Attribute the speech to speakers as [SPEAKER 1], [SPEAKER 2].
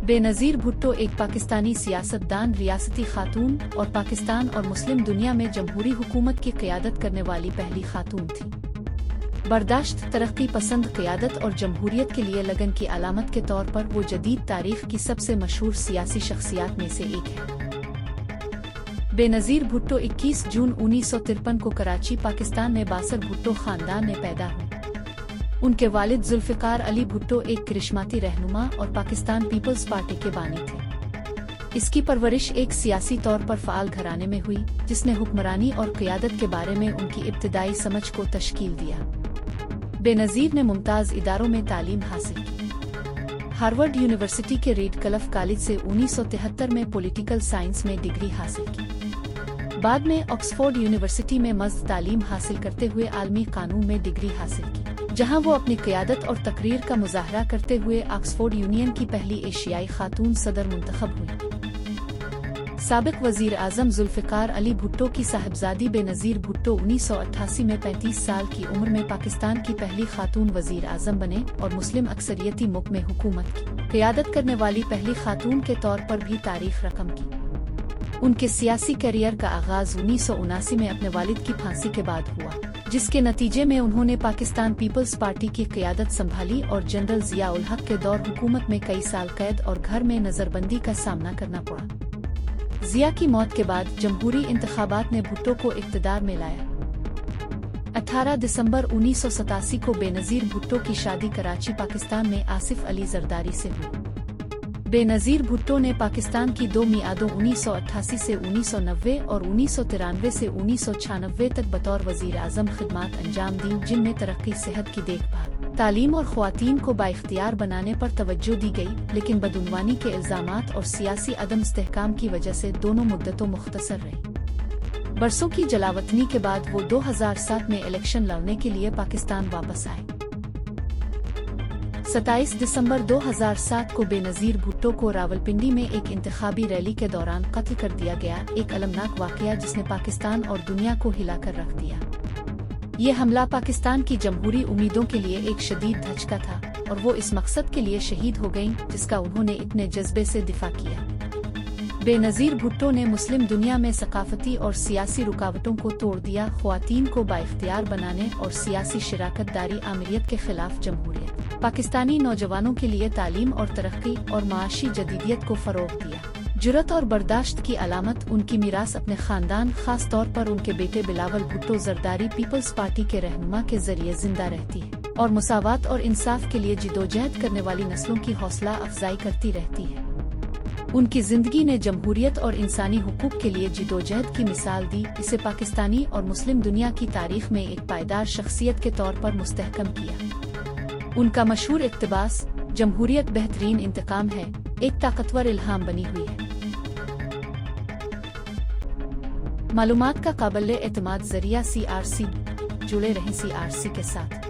[SPEAKER 1] बेनज़ीर भुट्टो एक पाकिस्तानी सियासतदान, रियासती खातून और पाकिस्तान और मुस्लिम दुनिया में जमहूरी हुकूमत की क़यादत करने वाली पहली खातून थी। बर्दाश्त, तरक्की पसंद क़यादत और जमहूरियत के लिए लगन की अलामत के तौर पर वो जदीद तारीख़ की सबसे मशहूर सियासी शख्सियात में से एक है। बेनज़ीर भुट्टो 21 जून 1953 को कराची, पाकिस्तान में बासर भुट्टो ख़ानदान में पैदा हुए। उनके वालिद जुल्फ़िकार अली भुट्टो एक करिश्माती रहनुमा और पाकिस्तान पीपल्स पार्टी के बानी थे। इसकी परवरिश एक सियासी तौर पर फ़ाल घराने में हुई, जिसने हुक्मरानी और क़यादत के बारे में उनकी इब्तिदाई समझ को तश्कील दिया। बेनज़ीर ने मुमताज़ इदारों में तालीम हासिल की। हार्वर्ड यूनिवर्सिटी के रेडक्लिफ कॉलेज से 1973 में पॉलिटिकल साइंस में डिग्री हासिल की। बाद में ऑक्सफोर्ड यूनिवर्सिटी में मज़्द तालीम हासिल करते हुए आलमी कानून में डिग्री हासिल की, जहां वो अपनी क़यादत और तकरीर का मुज़ाहरा करते हुए ऑक्सफोर्ड यूनियन की पहली एशियाई खातून सदर मुंतखब हुई। साबिक़ वज़ीर आज़म जुल्फ़िकार अली भुट्टो की साहिबजादी बेनज़ीर भुट्टो 1988 में 35 साल की उम्र में पाकिस्तान की पहली खातून वज़ीर आज़म बने और मुस्लिम अक्सरियती मुल्क में हुकूमत की क़यादत करने वाली पहली खातून के तौर पर भी तारीख़ रकम की। उनके सियासी करियर का आगाज़ 1979 में अपने वालिद की फांसी के बाद हुआ, जिसके नतीजे में उन्होंने पाकिस्तान पीपल्स पार्टी की क़यादत संभाली और जनरल ज़िया उल हक के दौर हुकूमत में कई साल कैद और घर में नज़रबंदी का सामना करना पड़ा। ज़िया की मौत के बाद जमहूरी इंतखाबात ने भुट्टो को इक़्तिदार में लाया। 18 दिसंबर 1987 को बेनज़ीर भुट्टो की शादी कराची, पाकिस्तान में आसिफ अली जरदारी से हुई। बेनज़ीर भुट्टो ने पाकिस्तान की दो मियादों 1988 से 1990 और 1993 से 1996 तक बतौर वज़ीर आज़म खिदमात अंजाम दी, जिनमें तरक्की, सेहत की देखभाल, तालीम और ख़वातीन को बाइख्तियार बनाने पर तवज्जो दी गई, लेकिन बदउनवानी के इल्ज़ामात और सियासी अदम इस्तेहकाम की वजह से दोनों मुद्दतों मुख्तसर रही। बरसों की जलावतनी के बाद वो 2007 में इलेक्शन लड़ने के लिए पाकिस्तान वापस आए। 27 दिसंबर 2007 को बेनज़ीर भुट्टो को रावलपिंडी में एक इंतखाबी रैली के दौरान कत्ल कर दिया गया, एक अलमनाक वाक़या जिसने पाकिस्तान और दुनिया को हिलाकर रख दिया। ये हमला पाकिस्तान की जमहूरी उम्मीदों के लिए एक शदीद धचका था और वो इस मकसद के लिए शहीद हो गईं जिसका उन्होंने इतने जज्बे से दिफा किया। बेनज़ीर भुट्टो ने मुस्लिम दुनिया में सकाफती और सियासी रुकावटों को तोड़ दिया, ख़वातीन को बाइख्तियार बनाने और सियासी शिराकत दारी आमिरियत के खिलाफ जमहूरियत, पाकिस्तानी नौजवानों के लिए तालीम और तरक्की और माशी जदीदियत को फ़रोग़ दिया। जुरत और बर्दाश्त की अलामत उनकी मीरास अपने ख़ानदान, ख़ास तौर पर उनके बेटे बिलावल भुट्टो जरदारी पीपल्स पार्टी के रहनुमा के ज़रिए जिंदा रहती है और मुसावात और इंसाफ के लिए जिदोजहद करने वाली नस्लों की हौसला अफजाई करती रहती है। उनकी जिंदगी ने जमहूरियत और इंसानी हुकूक के लिए जिदोजहद की मिसाल दी, इसे पाकिस्तानी और मुस्लिम दुनिया की तारीख में एक पायदार शख्सियत के तौर पर मुस्तहकम किया। उनका मशहूर इक़्तिबास, जमहूरियत बेहतरीन इंतकाम है, एक ताकतवर इल्हाम बनी हुई है। मालूमात का काबिल एतमाद ज़रिया CRC, जुड़े रहें CRC के साथ।